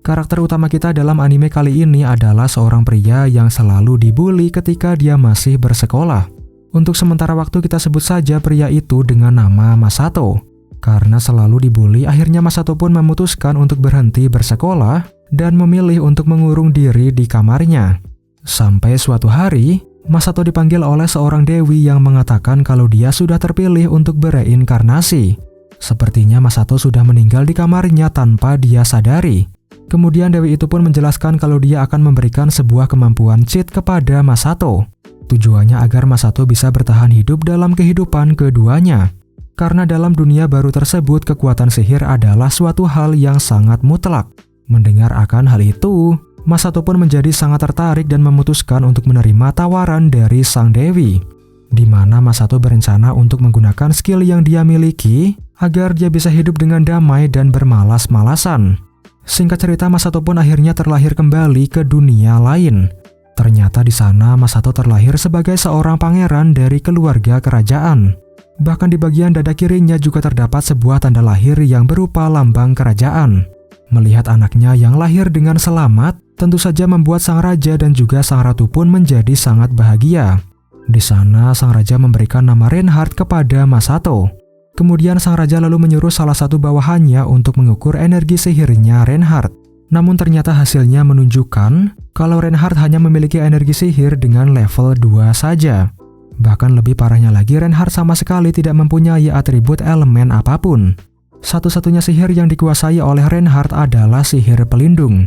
Karakter utama kita dalam anime kali ini adalah seorang pria yang selalu dibully ketika dia masih bersekolah. Untuk sementara waktu kita sebut saja pria itu dengan nama Masato. Karena selalu dibully, akhirnya Masato pun memutuskan untuk berhenti bersekolah dan memilih untuk mengurung diri di kamarnya. Sampai suatu hari, Masato dipanggil oleh seorang dewi yang mengatakan kalau dia sudah terpilih untuk bereinkarnasi. Sepertinya Masato sudah meninggal di kamarnya tanpa dia sadari. Kemudian dewi itu pun menjelaskan kalau dia akan memberikan sebuah kemampuan cheat kepada Masato. Tujuannya agar Masato bisa bertahan hidup dalam kehidupan keduanya. Karena dalam dunia baru tersebut kekuatan sihir adalah suatu hal yang sangat mutlak. Mendengar akan hal itu, Masato pun menjadi sangat tertarik dan memutuskan untuk menerima tawaran dari sang dewi. Di mana Masato berencana untuk menggunakan skill yang dia miliki agar dia bisa hidup dengan damai dan bermalas-malasan. Singkat cerita, Masato pun akhirnya terlahir kembali ke dunia lain. Ternyata di sana Masato terlahir sebagai seorang pangeran dari keluarga kerajaan. Bahkan di bagian dada kirinya juga terdapat sebuah tanda lahir yang berupa lambang kerajaan. Melihat anaknya yang lahir dengan selamat, tentu saja membuat sang raja dan juga sang ratu pun menjadi sangat bahagia. Di sana sang raja memberikan nama Reinhardt kepada Masato. Kemudian sang raja lalu menyuruh salah satu bawahannya untuk mengukur energi sihirnya Reinhardt. Namun ternyata hasilnya menunjukkan kalau Reinhardt hanya memiliki energi sihir dengan level 2 saja. Bahkan lebih parahnya lagi, Reinhardt sama sekali tidak mempunyai atribut elemen apapun. Satu-satunya sihir yang dikuasai oleh Reinhardt adalah sihir pelindung.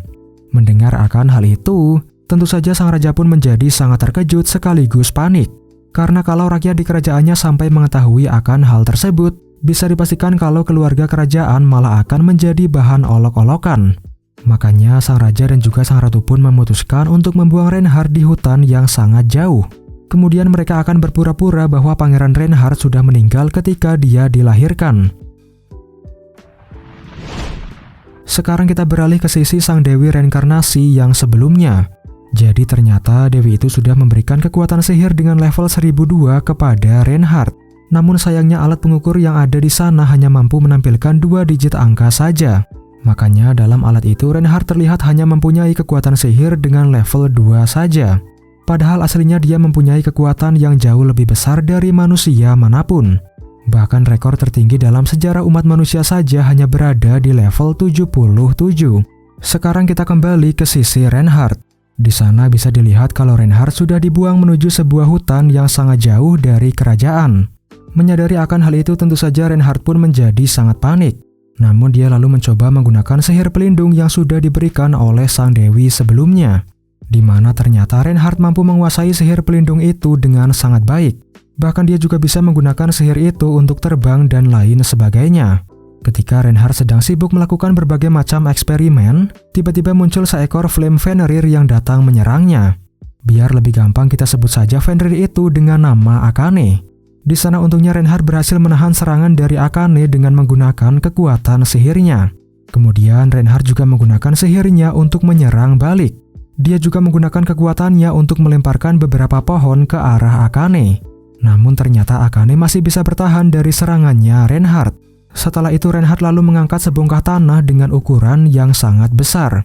Mendengar akan hal itu, tentu saja sang raja pun menjadi sangat terkejut sekaligus panik. Karena kalau rakyat di kerajaannya sampai mengetahui akan hal tersebut, bisa dipastikan kalau keluarga kerajaan malah akan menjadi bahan olok-olokan. Makanya sang raja dan juga sang ratu pun memutuskan untuk membuang Reinhardt di hutan yang sangat jauh. Kemudian mereka akan berpura-pura bahwa Pangeran Reinhardt sudah meninggal ketika dia dilahirkan. Sekarang kita beralih ke sisi sang dewi reinkarnasi yang sebelumnya. Jadi ternyata dewi itu sudah memberikan kekuatan sihir dengan level 1002 kepada Reinhardt. Namun sayangnya alat pengukur yang ada di sana hanya mampu menampilkan 2 digit angka saja. Makanya dalam alat itu Reinhardt terlihat hanya mempunyai kekuatan sihir dengan level 2 saja. Padahal aslinya dia mempunyai kekuatan yang jauh lebih besar dari manusia manapun. Bahkan rekor tertinggi dalam sejarah umat manusia saja hanya berada di level 77. Sekarang kita kembali ke sisi Reinhardt. Di sana bisa dilihat kalau Reinhardt sudah dibuang menuju sebuah hutan yang sangat jauh dari kerajaan. Menyadari akan hal itu tentu saja Reinhardt pun menjadi sangat panik. Namun dia lalu mencoba menggunakan sihir pelindung yang sudah diberikan oleh sang dewi sebelumnya. Di mana ternyata Reinhardt mampu menguasai sihir pelindung itu dengan sangat baik. Bahkan dia juga bisa menggunakan sihir itu untuk terbang dan lain sebagainya. Ketika Reinhardt sedang sibuk melakukan berbagai macam eksperimen, tiba-tiba muncul seekor flame Fenrir yang datang menyerangnya. Biar lebih gampang kita sebut saja Fenrir itu dengan nama Akane. Di sana untungnya Reinhardt berhasil menahan serangan dari Akane dengan menggunakan kekuatan sihirnya. Kemudian Reinhardt juga menggunakan sihirnya untuk menyerang balik. Dia juga menggunakan kekuatannya untuk melemparkan beberapa pohon ke arah Akane. Namun ternyata Akane masih bisa bertahan dari serangannya Reinhardt. Setelah itu Reinhardt lalu mengangkat sebongkah tanah dengan ukuran yang sangat besar.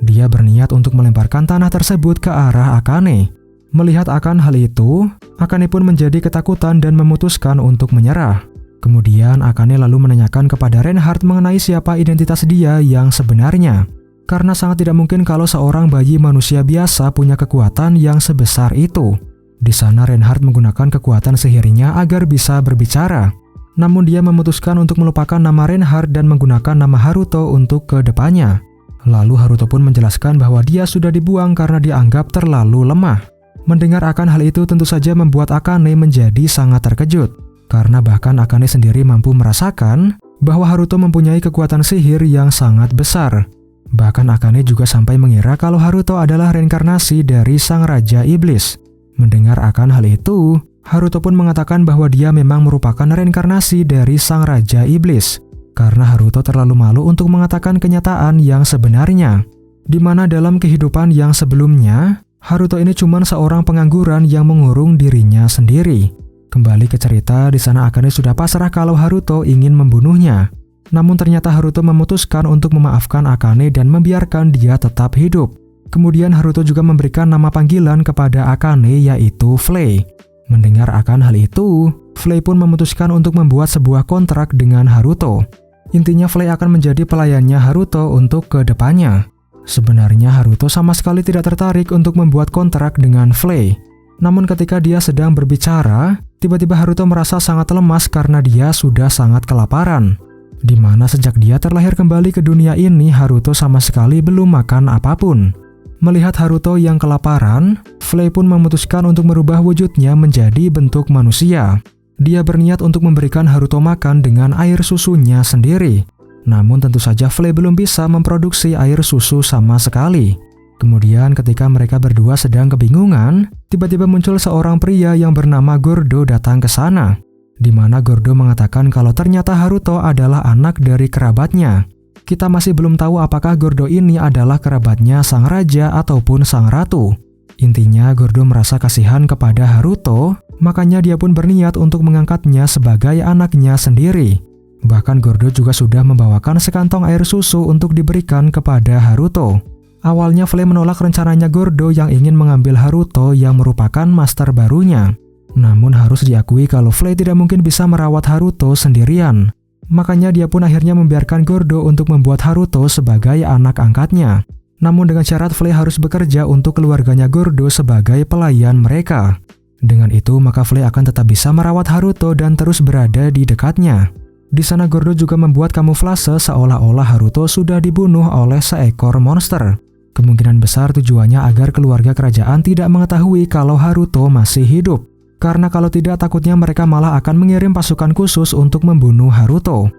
Dia berniat untuk melemparkan tanah tersebut ke arah Akane. Melihat akan hal itu, Akane pun menjadi ketakutan dan memutuskan untuk menyerah. Kemudian Akane lalu menanyakan kepada Reinhardt mengenai siapa identitas dia yang sebenarnya. Karena sangat tidak mungkin kalau seorang bayi manusia biasa punya kekuatan yang sebesar itu. Di sana Reinhardt menggunakan kekuatan sihirnya agar bisa berbicara. Namun dia memutuskan untuk melupakan nama Reinhardt dan menggunakan nama Haruto untuk ke depannya. Lalu Haruto pun menjelaskan bahwa dia sudah dibuang karena dianggap terlalu lemah. Mendengar akan hal itu tentu saja membuat Akane menjadi sangat terkejut. Karena bahkan Akane sendiri mampu merasakan bahwa Haruto mempunyai kekuatan sihir yang sangat besar. Bahkan Akane juga sampai mengira kalau Haruto adalah reinkarnasi dari sang Raja Iblis. Mendengar akan hal itu, Haruto pun mengatakan bahwa dia memang merupakan reinkarnasi dari sang Raja Iblis. Karena Haruto terlalu malu untuk mengatakan kenyataan yang sebenarnya. Di mana dalam kehidupan yang sebelumnya, Haruto ini cuma seorang pengangguran yang mengurung dirinya sendiri. Kembali ke cerita, di sana Akane sudah pasrah kalau Haruto ingin membunuhnya. Namun ternyata Haruto memutuskan untuk memaafkan Akane dan membiarkan dia tetap hidup. Kemudian Haruto juga memberikan nama panggilan kepada Akane yaitu Flay. Mendengar akan hal itu, Flay pun memutuskan untuk membuat sebuah kontrak dengan Haruto. Intinya Flay akan menjadi pelayannya Haruto untuk ke depannya. Sebenarnya Haruto sama sekali tidak tertarik untuk membuat kontrak dengan Flay. Namun ketika dia sedang berbicara, tiba-tiba Haruto merasa sangat lemas karena dia sudah sangat kelaparan. Dimana sejak dia terlahir kembali ke dunia ini, Haruto sama sekali belum makan apapun. Melihat Haruto yang kelaparan, Flay pun memutuskan untuk merubah wujudnya menjadi bentuk manusia. Dia berniat untuk memberikan Haruto makan dengan air susunya sendiri. Namun tentu saja Flay belum bisa memproduksi air susu sama sekali. Kemudian ketika mereka berdua sedang kebingungan, tiba-tiba muncul seorang pria yang bernama Gordo datang ke sana. Di mana Gordo mengatakan kalau ternyata Haruto adalah anak dari kerabatnya. Kita masih belum tahu apakah Gordo ini adalah kerabatnya sang raja ataupun sang ratu. Intinya Gordo merasa kasihan kepada Haruto, makanya dia pun berniat untuk mengangkatnya sebagai anaknya sendiri. Bahkan Gordo juga sudah membawakan sekantong air susu untuk diberikan kepada Haruto. Awalnya Flay menolak rencananya Gordo yang ingin mengambil Haruto yang merupakan master barunya. Namun harus diakui kalau Flay tidak mungkin bisa merawat Haruto sendirian. Makanya dia pun akhirnya membiarkan Gordo untuk membuat Haruto sebagai anak angkatnya. Namun dengan syarat Flay harus bekerja untuk keluarganya Gordo sebagai pelayan mereka. Dengan itu maka Flay akan tetap bisa merawat Haruto dan terus berada di dekatnya. Di sana Gordo juga membuat kamuflase seolah-olah Haruto sudah dibunuh oleh seekor monster. Kemungkinan besar tujuannya agar keluarga kerajaan tidak mengetahui kalau Haruto masih hidup. Karena kalau tidak takutnya mereka malah akan mengirim pasukan khusus untuk membunuh Haruto.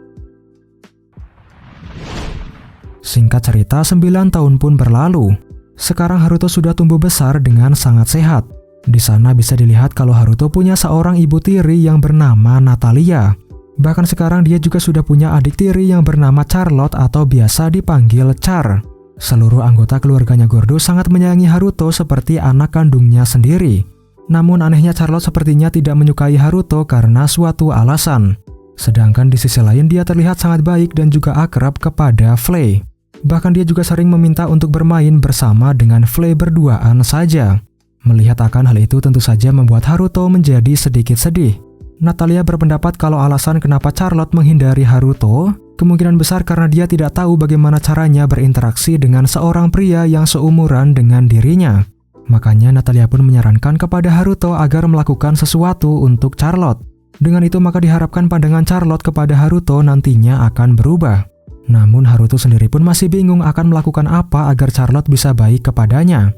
Singkat cerita 9 tahun pun berlalu. Sekarang Haruto sudah tumbuh besar dengan sangat sehat. Di sana bisa dilihat kalau Haruto punya seorang ibu tiri yang bernama Natalia. Bahkan sekarang dia juga sudah punya adik tiri yang bernama Charlotte atau biasa dipanggil Char. Seluruh anggota keluarganya Gordo sangat menyayangi Haruto seperti anak kandungnya sendiri. Namun anehnya Charlotte sepertinya tidak menyukai Haruto karena suatu alasan. Sedangkan di sisi lain dia terlihat sangat baik dan juga akrab kepada Flay. Bahkan dia juga sering meminta untuk bermain bersama dengan Flay berduaan saja. Melihat akan hal itu tentu saja membuat Haruto menjadi sedikit sedih. Natalia berpendapat kalau alasan kenapa Charlotte menghindari Haruto kemungkinan besar karena dia tidak tahu bagaimana caranya berinteraksi dengan seorang pria yang seumuran dengan dirinya. Makanya Natalia pun menyarankan kepada Haruto agar melakukan sesuatu untuk Charlotte. Dengan itu maka diharapkan pandangan Charlotte kepada Haruto nantinya akan berubah. Namun Haruto sendiri pun masih bingung akan melakukan apa agar Charlotte bisa baik kepadanya.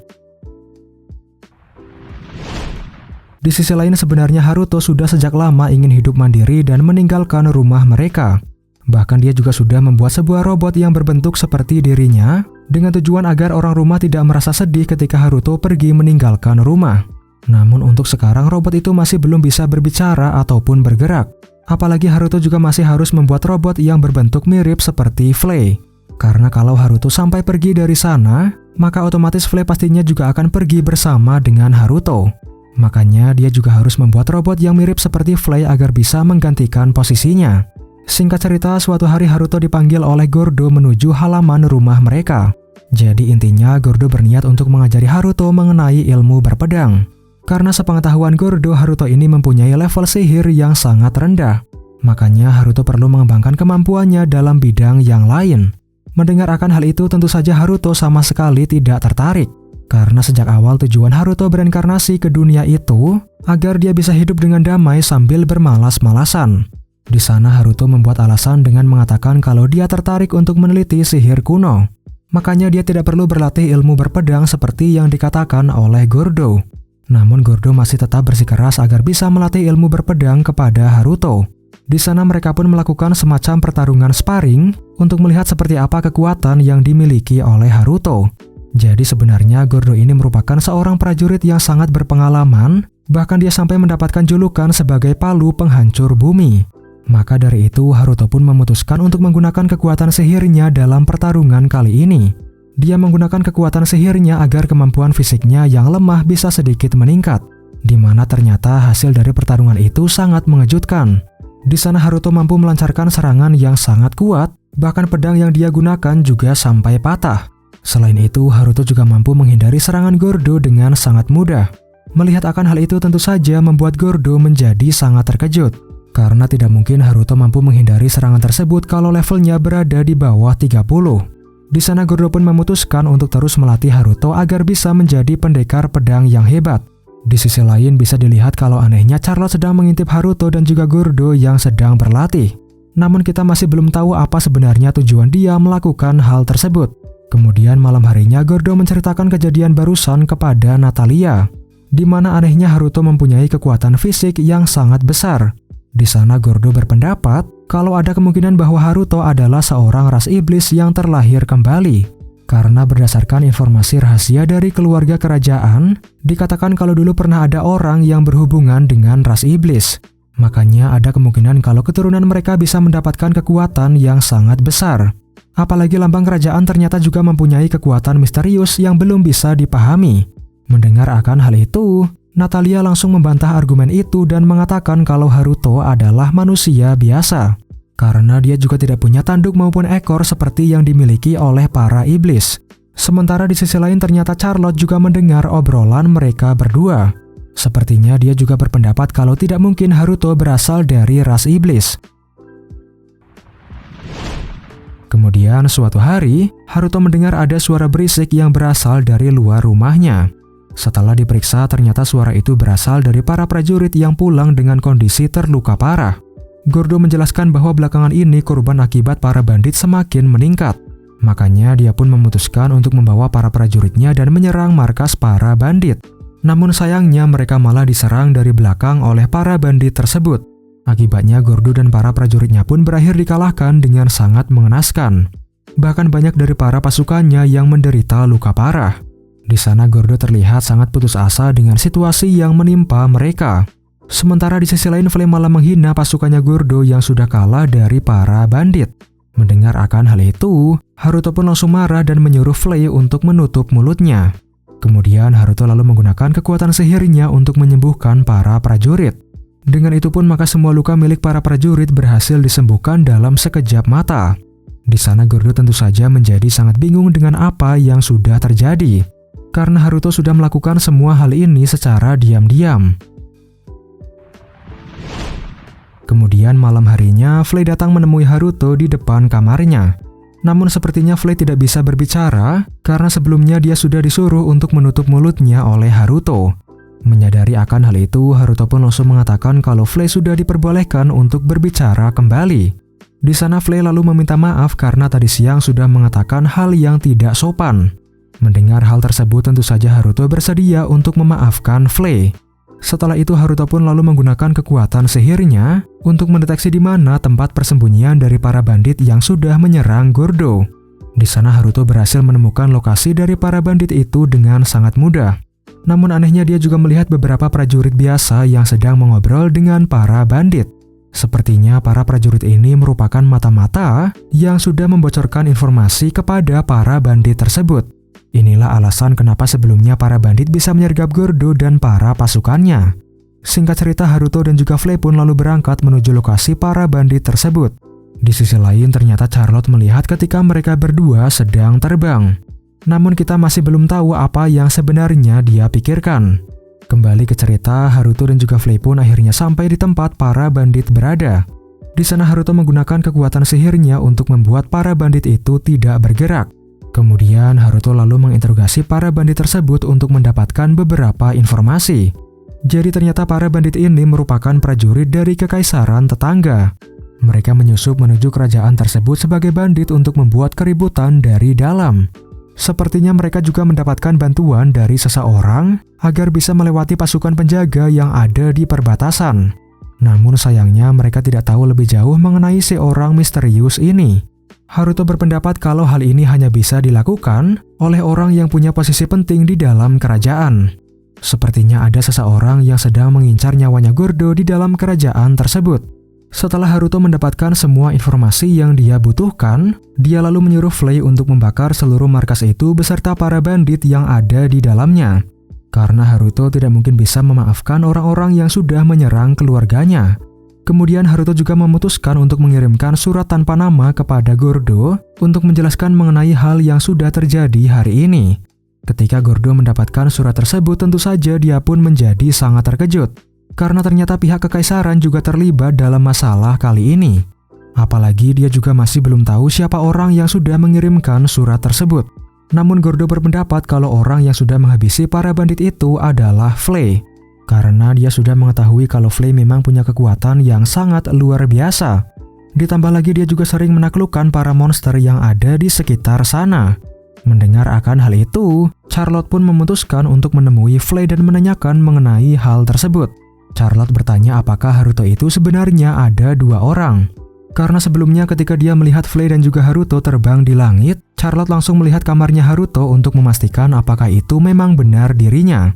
Di sisi lain sebenarnya Haruto sudah sejak lama ingin hidup mandiri dan meninggalkan rumah mereka. Bahkan dia juga sudah membuat sebuah robot yang berbentuk seperti dirinya dengan tujuan agar orang rumah tidak merasa sedih ketika Haruto pergi meninggalkan rumah. Namun untuk sekarang robot itu masih belum bisa berbicara ataupun bergerak. Apalagi Haruto juga masih harus membuat robot yang berbentuk mirip seperti Flay. Karena kalau Haruto sampai pergi dari sana, maka otomatis Flay pastinya juga akan pergi bersama dengan Haruto. Makanya dia juga harus membuat robot yang mirip seperti Flay agar bisa menggantikan posisinya. Singkat cerita, suatu hari Haruto dipanggil oleh Gordo menuju halaman rumah mereka. Jadi intinya Gordo berniat untuk mengajari Haruto mengenai ilmu berpedang. Karena sepengetahuan Gordo, Haruto ini mempunyai level sihir yang sangat rendah. Makanya Haruto perlu mengembangkan kemampuannya dalam bidang yang lain. Mendengar akan hal itu tentu saja Haruto sama sekali tidak tertarik. Karena sejak awal tujuan Haruto berinkarnasi ke dunia itu agar dia bisa hidup dengan damai sambil bermalas-malasan. Di sana Haruto membuat alasan dengan mengatakan kalau dia tertarik untuk meneliti sihir kuno. Makanya dia tidak perlu berlatih ilmu berpedang seperti yang dikatakan oleh Gordo. Namun Gordo masih tetap bersikeras agar bisa melatih ilmu berpedang kepada Haruto. Di sana mereka pun melakukan semacam pertarungan sparring untuk melihat seperti apa kekuatan yang dimiliki oleh Haruto. Jadi sebenarnya Gordo ini merupakan seorang prajurit yang sangat berpengalaman, bahkan dia sampai mendapatkan julukan sebagai palu penghancur bumi. Maka dari itu Haruto pun memutuskan untuk menggunakan kekuatan sihirnya dalam pertarungan kali ini. Dia menggunakan kekuatan sihirnya agar kemampuan fisiknya yang lemah bisa sedikit meningkat. Di mana ternyata hasil dari pertarungan itu sangat mengejutkan. Di sana Haruto mampu melancarkan serangan yang sangat kuat, bahkan pedang yang dia gunakan juga sampai patah. Selain itu, Haruto juga mampu menghindari serangan Gordo dengan sangat mudah. Melihat akan hal itu tentu saja membuat Gordo menjadi sangat terkejut. Karena tidak mungkin Haruto mampu menghindari serangan tersebut kalau levelnya berada di bawah 30. Di sana Gordo pun memutuskan untuk terus melatih Haruto agar bisa menjadi pendekar pedang yang hebat. Di sisi lain bisa dilihat kalau anehnya Charlotte sedang mengintip Haruto dan juga Gordo yang sedang berlatih. Namun kita masih belum tahu apa sebenarnya tujuan dia melakukan hal tersebut. Kemudian malam harinya Gordo menceritakan kejadian barusan kepada Natalia, di mana anehnya Haruto mempunyai kekuatan fisik yang sangat besar. Di sana Gordo berpendapat kalau ada kemungkinan bahwa Haruto adalah seorang ras iblis yang terlahir kembali. Karena berdasarkan informasi rahasia dari keluarga kerajaan, dikatakan kalau dulu pernah ada orang yang berhubungan dengan ras iblis. Makanya ada kemungkinan kalau keturunan mereka bisa mendapatkan kekuatan yang sangat besar. Apalagi lambang kerajaan ternyata juga mempunyai kekuatan misterius yang belum bisa dipahami. Mendengar akan hal itu, Natalia langsung membantah argumen itu dan mengatakan kalau Haruto adalah manusia biasa. Karena dia juga tidak punya tanduk maupun ekor seperti yang dimiliki oleh para iblis. Sementara di sisi lain ternyata Charlotte juga mendengar obrolan mereka berdua. Sepertinya dia juga berpendapat kalau tidak mungkin Haruto berasal dari ras iblis. Kemudian suatu hari, Haruto mendengar ada suara berisik yang berasal dari luar rumahnya. Setelah diperiksa ternyata suara itu berasal dari para prajurit yang pulang dengan kondisi terluka parah. Gordo menjelaskan bahwa belakangan ini korban akibat para bandit semakin meningkat. Makanya dia pun memutuskan untuk membawa para prajuritnya dan menyerang markas para bandit. Namun sayangnya mereka malah diserang dari belakang oleh para bandit tersebut. Akibatnya Gordo dan para prajuritnya pun berakhir dikalahkan dengan sangat mengenaskan. Bahkan banyak dari para pasukannya yang menderita luka parah. Di sana Gordo terlihat sangat putus asa dengan situasi yang menimpa mereka. Sementara di sisi lain Flame malah menghina pasukannya Gordo yang sudah kalah dari para bandit. Mendengar akan hal itu, Haruto pun langsung marah dan menyuruh Flame untuk menutup mulutnya. Kemudian Haruto lalu menggunakan kekuatan sihirnya untuk menyembuhkan para prajurit. Dengan itu pun maka semua luka milik para prajurit berhasil disembuhkan dalam sekejap mata. Di sana Gordo tentu saja menjadi sangat bingung dengan apa yang sudah terjadi. Karena Haruto sudah melakukan semua hal ini secara diam-diam. Kemudian malam harinya, Flay datang menemui Haruto di depan kamarnya. Namun sepertinya Flay tidak bisa berbicara, karena sebelumnya dia sudah disuruh untuk menutup mulutnya oleh Haruto. Menyadari akan hal itu, Haruto pun langsung mengatakan kalau Flay sudah diperbolehkan untuk berbicara kembali. Di sana Flay lalu meminta maaf karena tadi siang sudah mengatakan hal yang tidak sopan. Mendengar hal tersebut tentu saja Haruto bersedia untuk memaafkan Flay. Setelah itu Haruto pun lalu menggunakan kekuatan sihirnya untuk mendeteksi di mana tempat persembunyian dari para bandit yang sudah menyerang Gordo. Di sana Haruto berhasil menemukan lokasi dari para bandit itu dengan sangat mudah. Namun anehnya dia juga melihat beberapa prajurit biasa yang sedang mengobrol dengan para bandit. Sepertinya para prajurit ini merupakan mata-mata yang sudah membocorkan informasi kepada para bandit tersebut. Inilah alasan kenapa sebelumnya para bandit bisa menyergap Gordo dan para pasukannya. Singkat cerita, Haruto dan juga Flay pun lalu berangkat menuju lokasi para bandit tersebut. Di sisi lain, ternyata Charlotte melihat ketika mereka berdua sedang terbang. Namun kita masih belum tahu apa yang sebenarnya dia pikirkan. Kembali ke cerita, Haruto dan juga Flay pun akhirnya sampai di tempat para bandit berada. Di sana Haruto menggunakan kekuatan sihirnya untuk membuat para bandit itu tidak bergerak. Kemudian Haruto lalu menginterogasi para bandit tersebut untuk mendapatkan beberapa informasi. Jadi ternyata para bandit ini merupakan prajurit dari kekaisaran tetangga. Mereka menyusup menuju kerajaan tersebut sebagai bandit untuk membuat keributan dari dalam. Sepertinya mereka juga mendapatkan bantuan dari seseorang agar bisa melewati pasukan penjaga yang ada di perbatasan. Namun sayangnya mereka tidak tahu lebih jauh mengenai seorang misterius ini. Haruto berpendapat kalau hal ini hanya bisa dilakukan oleh orang yang punya posisi penting di dalam kerajaan. Sepertinya ada seseorang yang sedang mengincar nyawanya Gordo di dalam kerajaan tersebut. Setelah Haruto mendapatkan semua informasi yang dia butuhkan, dia lalu menyuruh Flay untuk membakar seluruh markas itu beserta para bandit yang ada di dalamnya. Karena Haruto tidak mungkin bisa memaafkan orang-orang yang sudah menyerang keluarganya. Kemudian Haruto juga memutuskan untuk mengirimkan surat tanpa nama kepada Gordo untuk menjelaskan mengenai hal yang sudah terjadi hari ini. Ketika Gordo mendapatkan surat tersebut, tentu saja dia pun menjadi sangat terkejut. Karena ternyata pihak kekaisaran juga terlibat dalam masalah kali ini. Apalagi dia juga masih belum tahu siapa orang yang sudah mengirimkan surat tersebut. Namun Gordo berpendapat kalau orang yang sudah menghabisi para bandit itu adalah Flay. Karena dia sudah mengetahui kalau Flay memang punya kekuatan yang sangat luar biasa. Ditambah lagi dia juga sering menaklukkan para monster yang ada di sekitar sana. Mendengar akan hal itu, Charlotte pun memutuskan untuk menemui Flay dan menanyakan mengenai hal tersebut. Charlotte bertanya apakah Haruto itu sebenarnya ada dua orang. Karena sebelumnya ketika dia melihat Flay dan juga Haruto terbang di langit, Charlotte langsung melihat kamarnya Haruto untuk memastikan apakah itu memang benar dirinya.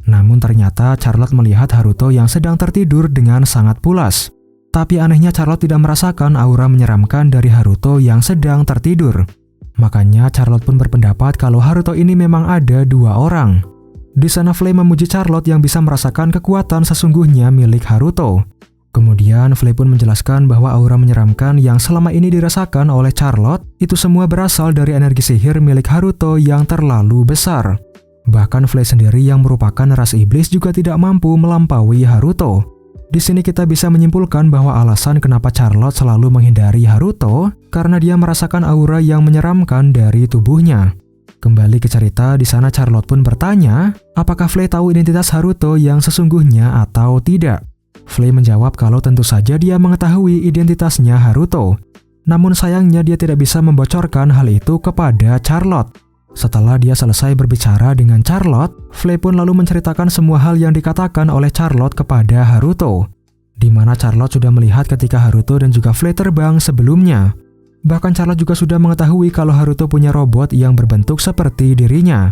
Namun ternyata Charlotte melihat Haruto yang sedang tertidur dengan sangat pulas. Tapi anehnya Charlotte tidak merasakan aura menyeramkan dari Haruto yang sedang tertidur. Makanya Charlotte pun berpendapat kalau Haruto ini memang ada dua orang. Di sana Flay memuji Charlotte yang bisa merasakan kekuatan sesungguhnya milik Haruto. Kemudian Flay pun menjelaskan bahwa aura menyeramkan yang selama ini dirasakan oleh Charlotte itu semua berasal dari energi sihir milik Haruto yang terlalu besar. Bahkan Flay sendiri yang merupakan ras iblis juga tidak mampu melampaui Haruto. Di sini kita bisa menyimpulkan bahwa alasan kenapa Charlotte selalu menghindari Haruto karena dia merasakan aura yang menyeramkan dari tubuhnya. Kembali ke cerita, di sana Charlotte pun bertanya, apakah Flay tahu identitas Haruto yang sesungguhnya atau tidak? Flay menjawab kalau tentu saja dia mengetahui identitasnya Haruto. Namun sayangnya dia tidak bisa membocorkan hal itu kepada Charlotte. Setelah dia selesai berbicara dengan Charlotte, Flay pun lalu menceritakan semua hal yang dikatakan oleh Charlotte kepada Haruto. Di mana Charlotte sudah melihat ketika Haruto dan juga Flay terbang sebelumnya. Bahkan Charlotte juga sudah mengetahui kalau Haruto punya robot yang berbentuk seperti dirinya.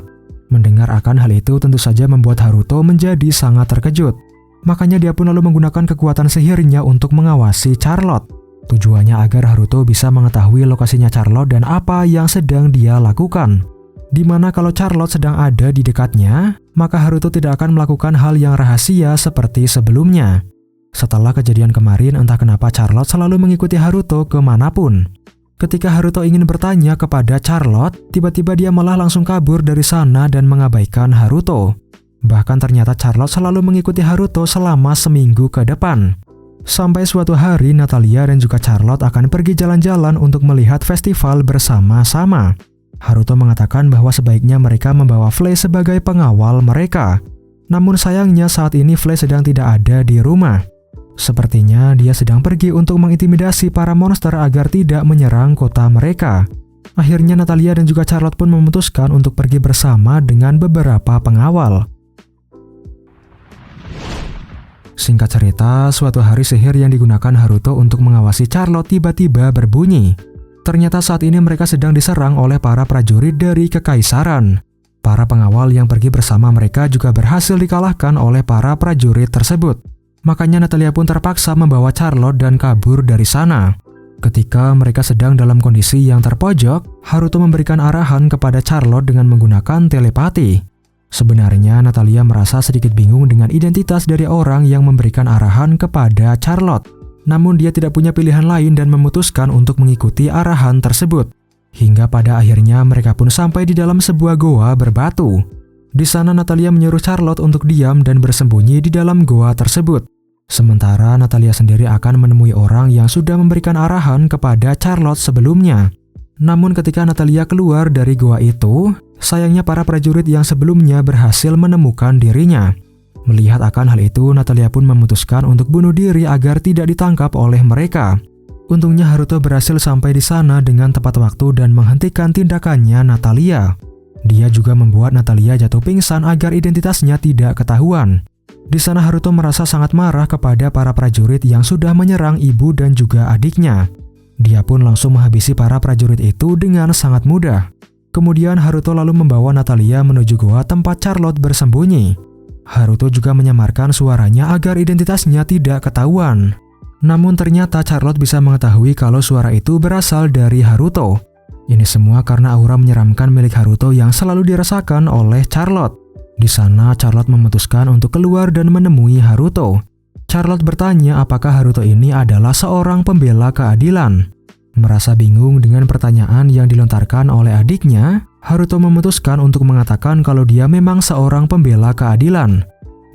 Mendengar akan hal itu tentu saja membuat Haruto menjadi sangat terkejut. Makanya dia pun lalu menggunakan kekuatan sihirnya untuk mengawasi Charlotte. Tujuannya agar Haruto bisa mengetahui lokasinya Charlotte dan apa yang sedang dia lakukan. Dimana kalau Charlotte sedang ada di dekatnya, maka Haruto tidak akan melakukan hal yang rahasia seperti sebelumnya. Setelah kejadian kemarin, entah kenapa Charlotte selalu mengikuti Haruto kemanapun. Ketika Haruto ingin bertanya kepada Charlotte, tiba-tiba dia malah langsung kabur dari sana dan mengabaikan Haruto. Bahkan ternyata Charlotte selalu mengikuti Haruto selama seminggu ke depan. Sampai suatu hari Natalia dan juga Charlotte akan pergi jalan-jalan untuk melihat festival bersama-sama. Haruto mengatakan bahwa sebaiknya mereka membawa Flay sebagai pengawal mereka. Namun sayangnya saat ini Flay sedang tidak ada di rumah. Sepertinya dia sedang pergi untuk mengintimidasi para monster agar tidak menyerang kota mereka. Akhirnya Natalia dan juga Charlotte pun memutuskan untuk pergi bersama dengan beberapa pengawal. Singkat cerita, suatu hari sihir yang digunakan Haruto untuk mengawasi Charlotte tiba-tiba berbunyi. Ternyata saat ini mereka sedang diserang oleh para prajurit dari kekaisaran. Para pengawal yang pergi bersama mereka juga berhasil dikalahkan oleh para prajurit tersebut. Makanya Natalia pun terpaksa membawa Charlotte dan kabur dari sana. Ketika mereka sedang dalam kondisi yang terpojok, Haruto memberikan arahan kepada Charlotte dengan menggunakan telepati. Sebenarnya Natalia merasa sedikit bingung dengan identitas dari orang yang memberikan arahan kepada Charlotte. Namun dia tidak punya pilihan lain dan memutuskan untuk mengikuti arahan tersebut. Hingga pada akhirnya mereka pun sampai di dalam sebuah goa berbatu. Di sana Natalia menyuruh Charlotte untuk diam dan bersembunyi di dalam goa tersebut. Sementara Natalia sendiri akan menemui orang yang sudah memberikan arahan kepada Charlotte sebelumnya. Namun ketika Natalia keluar dari goa itu, sayangnya para prajurit yang sebelumnya berhasil menemukan dirinya. Melihat akan hal itu, Natalia pun memutuskan untuk bunuh diri agar tidak ditangkap oleh mereka. Untungnya Haruto berhasil sampai di sana dengan tepat waktu dan menghentikan tindakannya Natalia. Dia juga membuat Natalia jatuh pingsan agar identitasnya tidak ketahuan. Di sana Haruto merasa sangat marah kepada para prajurit yang sudah menyerang ibu dan juga adiknya. Dia pun langsung menghabisi para prajurit itu dengan sangat mudah. Kemudian Haruto lalu membawa Natalia menuju goa tempat Charlotte bersembunyi. Haruto juga menyamarkan suaranya agar identitasnya tidak ketahuan. Namun ternyata Charlotte bisa mengetahui kalau suara itu berasal dari Haruto. Ini semua karena aura menyeramkan milik Haruto yang selalu dirasakan oleh Charlotte. Di sana Charlotte memutuskan untuk keluar dan menemui Haruto. Charlotte bertanya apakah Haruto ini adalah seorang pembela keadilan. Merasa bingung dengan pertanyaan yang dilontarkan oleh adiknya, Haruto memutuskan untuk mengatakan kalau dia memang seorang pembela keadilan.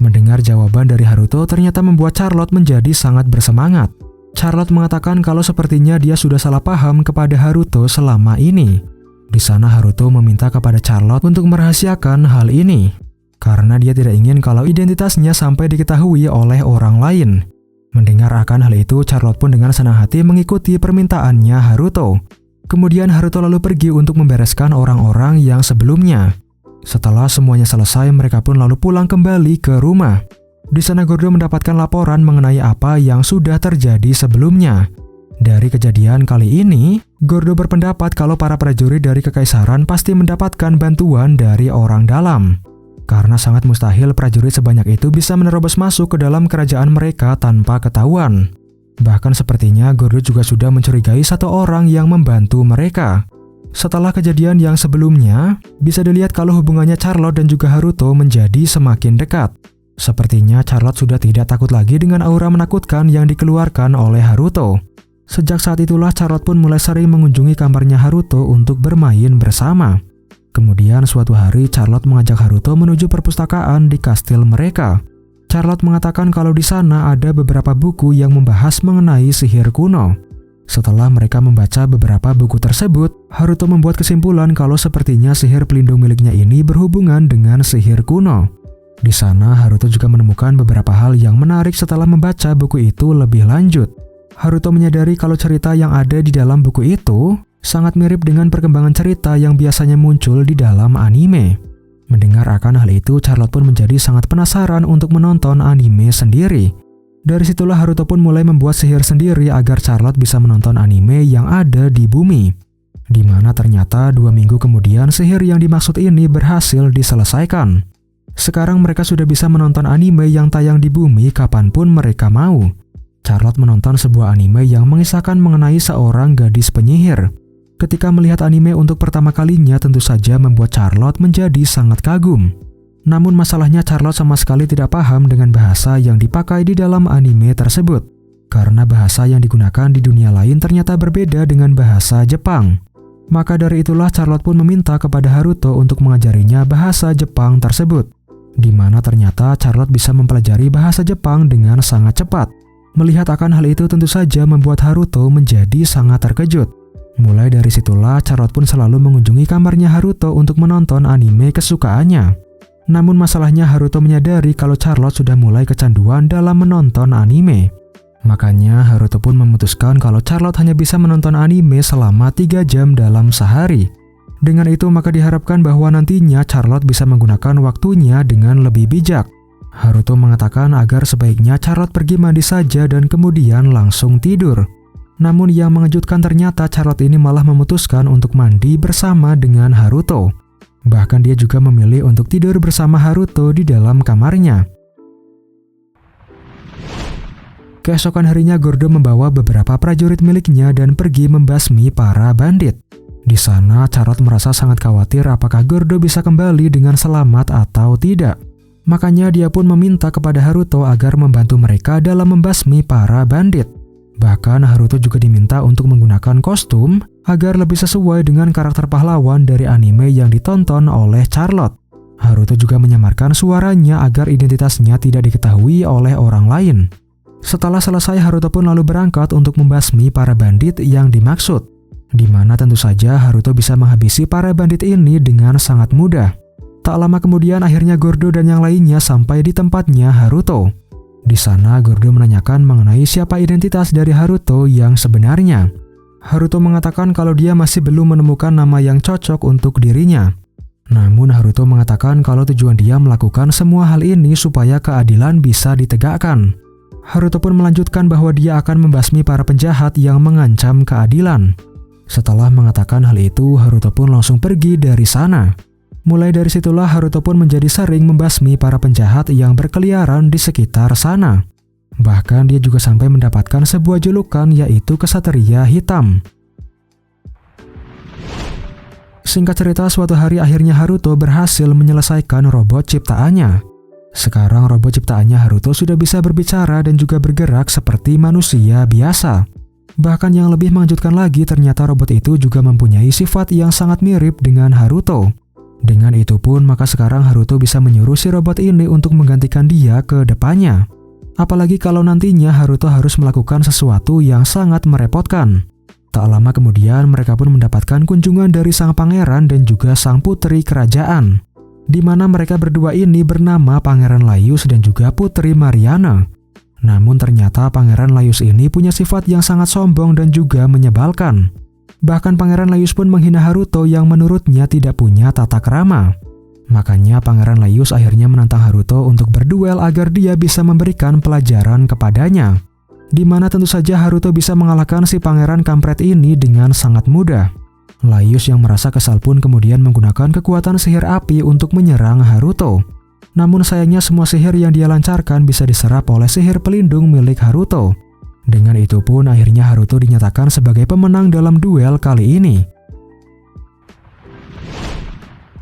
Mendengar jawaban dari Haruto ternyata membuat Charlotte menjadi sangat bersemangat. Charlotte mengatakan kalau sepertinya dia sudah salah paham kepada Haruto selama ini. Di sana Haruto meminta kepada Charlotte untuk merahasiakan hal ini, karena dia tidak ingin kalau identitasnya sampai diketahui oleh orang lain. Mendengar akan hal itu, Charlotte pun dengan senang hati mengikuti permintaannya Haruto. Kemudian Haruto lalu pergi untuk membereskan orang-orang yang sebelumnya. Setelah semuanya selesai, mereka pun lalu pulang kembali ke rumah. Di sana Gordo mendapatkan laporan mengenai apa yang sudah terjadi sebelumnya. Dari kejadian kali ini, Gordo berpendapat kalau para prajurit dari kekaisaran pasti mendapatkan bantuan dari orang dalam. Karena sangat mustahil prajurit sebanyak itu bisa menerobos masuk ke dalam kerajaan mereka tanpa ketahuan. Bahkan sepertinya Gordo juga sudah mencurigai satu orang yang membantu mereka. Setelah kejadian yang sebelumnya, bisa dilihat kalau hubungannya Charlotte dan juga Haruto menjadi semakin dekat. Sepertinya Charlotte sudah tidak takut lagi dengan aura menakutkan yang dikeluarkan oleh Haruto. Sejak saat itulah Charlotte pun mulai sering mengunjungi kamarnya Haruto untuk bermain bersama. Kemudian suatu hari Charlotte mengajak Haruto menuju perpustakaan di kastil mereka. Charlotte mengatakan kalau di sana ada beberapa buku yang membahas mengenai sihir kuno. Setelah mereka membaca beberapa buku tersebut, Haruto membuat kesimpulan kalau sepertinya sihir pelindung miliknya ini berhubungan dengan sihir kuno. Di sana Haruto juga menemukan beberapa hal yang menarik setelah membaca buku itu lebih lanjut. Haruto menyadari kalau cerita yang ada di dalam buku itu sangat mirip dengan perkembangan cerita yang biasanya muncul di dalam anime. Mendengar akan hal itu, Charlotte pun menjadi sangat penasaran untuk menonton anime sendiri. Dari situlah Haruto pun mulai membuat sihir sendiri agar Charlotte bisa menonton anime yang ada di bumi. Di mana ternyata 2 minggu kemudian sihir yang dimaksud ini berhasil diselesaikan. Sekarang mereka sudah bisa menonton anime yang tayang di bumi kapanpun mereka mau. Charlotte menonton sebuah anime yang mengisahkan mengenai seorang gadis penyihir. Ketika melihat anime untuk pertama kalinya tentu saja membuat Charlotte menjadi sangat kagum. Namun masalahnya Charlotte sama sekali tidak paham dengan bahasa yang dipakai di dalam anime tersebut. Karena bahasa yang digunakan di dunia lain ternyata berbeda dengan bahasa Jepang. Maka dari itulah Charlotte pun meminta kepada Haruto untuk mengajarinya bahasa Jepang tersebut. Di mana ternyata Charlotte bisa mempelajari bahasa Jepang dengan sangat cepat. Melihat akan hal itu tentu saja membuat Haruto menjadi sangat terkejut. Mulai dari situlah Charlotte pun selalu mengunjungi kamarnya Haruto untuk menonton anime kesukaannya. Namun masalahnya Haruto menyadari kalau Charlotte sudah mulai kecanduan dalam menonton anime. Makanya Haruto pun memutuskan kalau Charlotte hanya bisa menonton anime selama 3 jam dalam sehari. Dengan itu maka diharapkan bahwa nantinya Charlotte bisa menggunakan waktunya dengan lebih bijak. Haruto mengatakan agar sebaiknya Charlotte pergi mandi saja dan kemudian langsung tidur. Namun yang mengejutkan ternyata Charlotte ini malah memutuskan untuk mandi bersama dengan Haruto. Bahkan dia juga memilih untuk tidur bersama Haruto di dalam kamarnya. Keesokan harinya Gordo membawa beberapa prajurit miliknya dan pergi membasmi para bandit. Di sana Charlotte merasa sangat khawatir apakah Gordo bisa kembali dengan selamat atau tidak. Makanya dia pun meminta kepada Haruto agar membantu mereka dalam membasmi para bandit. Bahkan Haruto juga diminta untuk menggunakan kostum agar lebih sesuai dengan karakter pahlawan dari anime yang ditonton oleh Charlotte. Haruto juga menyamarkan suaranya agar identitasnya tidak diketahui oleh orang lain. Setelah selesai, Haruto pun lalu berangkat untuk membasmi para bandit yang dimaksud. Di mana tentu saja Haruto bisa menghabisi para bandit ini dengan sangat mudah. Tak lama kemudian akhirnya Gordo dan yang lainnya sampai di tempatnya Haruto. Di sana Gordo menanyakan mengenai siapa identitas dari Haruto yang sebenarnya. Haruto mengatakan kalau dia masih belum menemukan nama yang cocok untuk dirinya. Namun Haruto mengatakan kalau tujuan dia melakukan semua hal ini supaya keadilan bisa ditegakkan. Haruto pun melanjutkan bahwa dia akan membasmi para penjahat yang mengancam keadilan. Setelah mengatakan hal itu, Haruto pun langsung pergi dari sana. Mulai dari situlah Haruto pun menjadi sering membasmi para penjahat yang berkeliaran di sekitar sana. Bahkan dia juga sampai mendapatkan sebuah julukan yaitu Kesatria Hitam. Singkat cerita, suatu hari akhirnya Haruto berhasil menyelesaikan robot ciptaannya. Sekarang robot ciptaannya Haruto sudah bisa berbicara dan juga bergerak seperti manusia biasa. Bahkan yang lebih mengejutkan lagi, ternyata robot itu juga mempunyai sifat yang sangat mirip dengan Haruto. Dengan itu pun, maka sekarang Haruto bisa menyuruh si robot ini untuk menggantikan dia ke depannya. Apalagi kalau nantinya Haruto harus melakukan sesuatu yang sangat merepotkan. Tak lama kemudian, mereka pun mendapatkan kunjungan dari sang pangeran dan juga sang putri kerajaan, di mana mereka berdua ini bernama Pangeran Laius dan juga Putri Mariana. Namun ternyata Pangeran Laius ini punya sifat yang sangat sombong dan juga menyebalkan. Bahkan Pangeran Laius pun menghina Haruto yang menurutnya tidak punya tata krama. Makanya Pangeran Laius akhirnya menantang Haruto untuk berduel agar dia bisa memberikan pelajaran kepadanya. Di mana tentu saja Haruto bisa mengalahkan si pangeran kampret ini dengan sangat mudah. Laius yang merasa kesal pun kemudian menggunakan kekuatan sihir api untuk menyerang Haruto. Namun sayangnya semua sihir yang dia lancarkan bisa diserap oleh sihir pelindung milik Haruto. Dengan itu pun akhirnya Haruto dinyatakan sebagai pemenang dalam duel kali ini.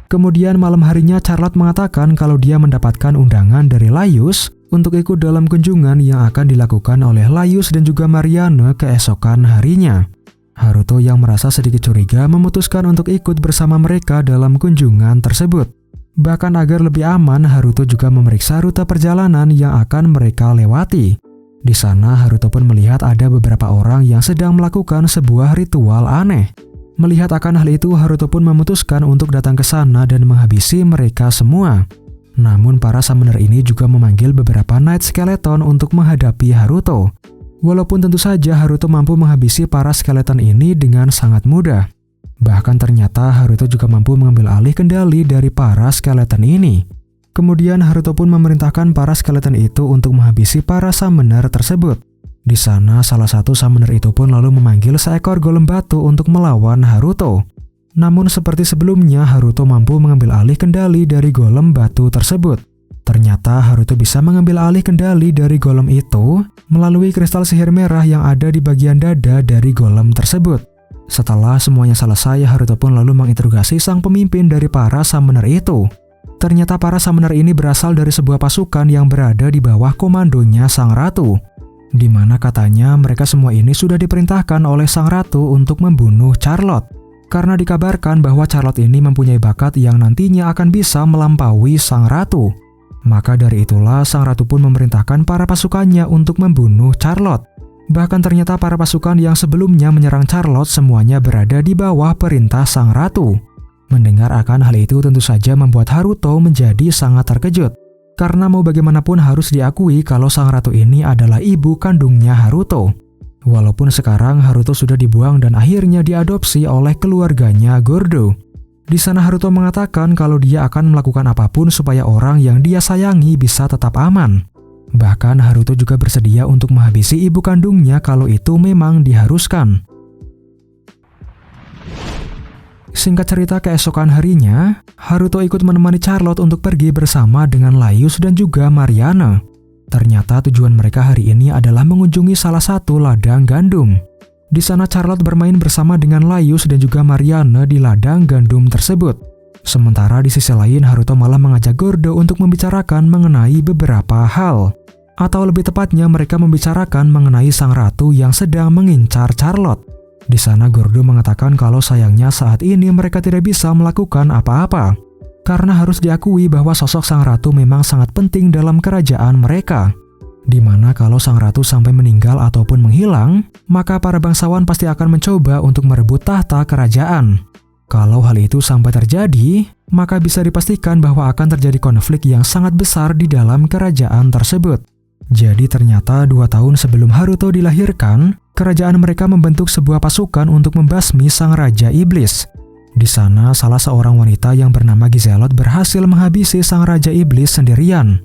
Kemudian malam harinya Charlotte mengatakan kalau dia mendapatkan undangan dari Laius untuk ikut dalam kunjungan yang akan dilakukan oleh Laius dan juga Mariana keesokan harinya. Haruto yang merasa sedikit curiga memutuskan untuk ikut bersama mereka dalam kunjungan tersebut. Bahkan agar lebih aman, Haruto juga memeriksa rute perjalanan yang akan mereka lewati. Di sana Haruto pun melihat ada beberapa orang yang sedang melakukan sebuah ritual aneh. Melihat akan hal itu, Haruto pun memutuskan untuk datang ke sana dan menghabisi mereka semua. Namun para summoner ini juga memanggil beberapa Night Skeleton untuk menghadapi Haruto. Walaupun tentu saja Haruto mampu menghabisi para skeleton ini dengan sangat mudah. Bahkan ternyata Haruto juga mampu mengambil alih kendali dari para skeleton ini. Kemudian Haruto pun memerintahkan para skeleton itu untuk menghabisi para summoner tersebut. Di sana salah satu summoner itu pun lalu memanggil seekor golem batu untuk melawan Haruto. Namun seperti sebelumnya, Haruto mampu mengambil alih kendali dari golem batu tersebut. Ternyata Haruto bisa mengambil alih kendali dari golem itu melalui kristal sihir merah yang ada di bagian dada dari golem tersebut. Setelah semuanya selesai, Haruto pun lalu menginterogasi sang pemimpin dari para summoner itu. Ternyata para summoner ini berasal dari sebuah pasukan yang berada di bawah komandonya sang ratu, di mana katanya mereka semua ini sudah diperintahkan oleh sang ratu untuk membunuh Charlotte. Karena dikabarkan bahwa Charlotte ini mempunyai bakat yang nantinya akan bisa melampaui sang ratu. Maka dari itulah sang ratu pun memerintahkan para pasukannya untuk membunuh Charlotte. Bahkan ternyata para pasukan yang sebelumnya menyerang Charlotte semuanya berada di bawah perintah sang ratu. Mendengar akan hal itu tentu saja membuat Haruto menjadi sangat terkejut. Karena mau bagaimanapun harus diakui kalau sang ratu ini adalah ibu kandungnya Haruto. Walaupun sekarang Haruto sudah dibuang dan akhirnya diadopsi oleh keluarganya Gordo. Di sana Haruto mengatakan kalau dia akan melakukan apapun supaya orang yang dia sayangi bisa tetap aman. Bahkan Haruto juga bersedia untuk menghabisi ibu kandungnya kalau itu memang diharuskan. Singkat cerita, keesokan harinya, Haruto ikut menemani Charlotte untuk pergi bersama dengan Laius dan juga Mariana. Ternyata tujuan mereka hari ini adalah mengunjungi salah satu ladang gandum. Di sana Charlotte bermain bersama dengan Laius dan juga Mariana di ladang gandum tersebut. Sementara di sisi lain Haruto malah mengajak Gordo untuk membicarakan mengenai beberapa hal. Atau lebih tepatnya mereka membicarakan mengenai sang ratu yang sedang mengincar Charlotte. Di sana Gordo mengatakan kalau sayangnya saat ini mereka tidak bisa melakukan apa-apa. Karena harus diakui bahwa sosok sang ratu memang sangat penting dalam kerajaan mereka. Di mana kalau sang ratu sampai meninggal ataupun menghilang, maka para bangsawan pasti akan mencoba untuk merebut tahta kerajaan. Kalau hal itu sampai terjadi, maka bisa dipastikan bahwa akan terjadi konflik yang sangat besar di dalam kerajaan tersebut. Jadi ternyata 2 tahun sebelum Haruto dilahirkan, kerajaan mereka membentuk sebuah pasukan untuk membasmi sang raja iblis. Di sana, salah seorang wanita yang bernama Gizelot berhasil menghabisi sang raja iblis sendirian.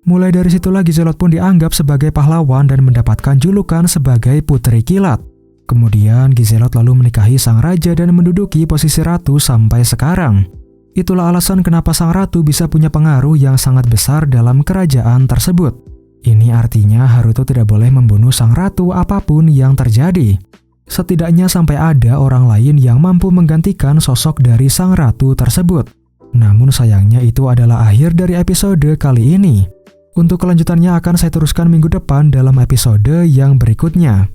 Mulai dari situlah Gizelot pun dianggap sebagai pahlawan dan mendapatkan julukan sebagai Putri Kilat. Kemudian Gizelot lalu menikahi sang raja dan menduduki posisi ratu sampai sekarang. Itulah alasan kenapa sang ratu bisa punya pengaruh yang sangat besar dalam kerajaan tersebut. Ini artinya Haruto tidak boleh membunuh sang ratu apapun yang terjadi. Setidaknya sampai ada orang lain yang mampu menggantikan sosok dari sang ratu tersebut. Namun sayangnya itu adalah akhir dari episode kali ini. Untuk kelanjutannya akan saya teruskan minggu depan dalam episode yang berikutnya.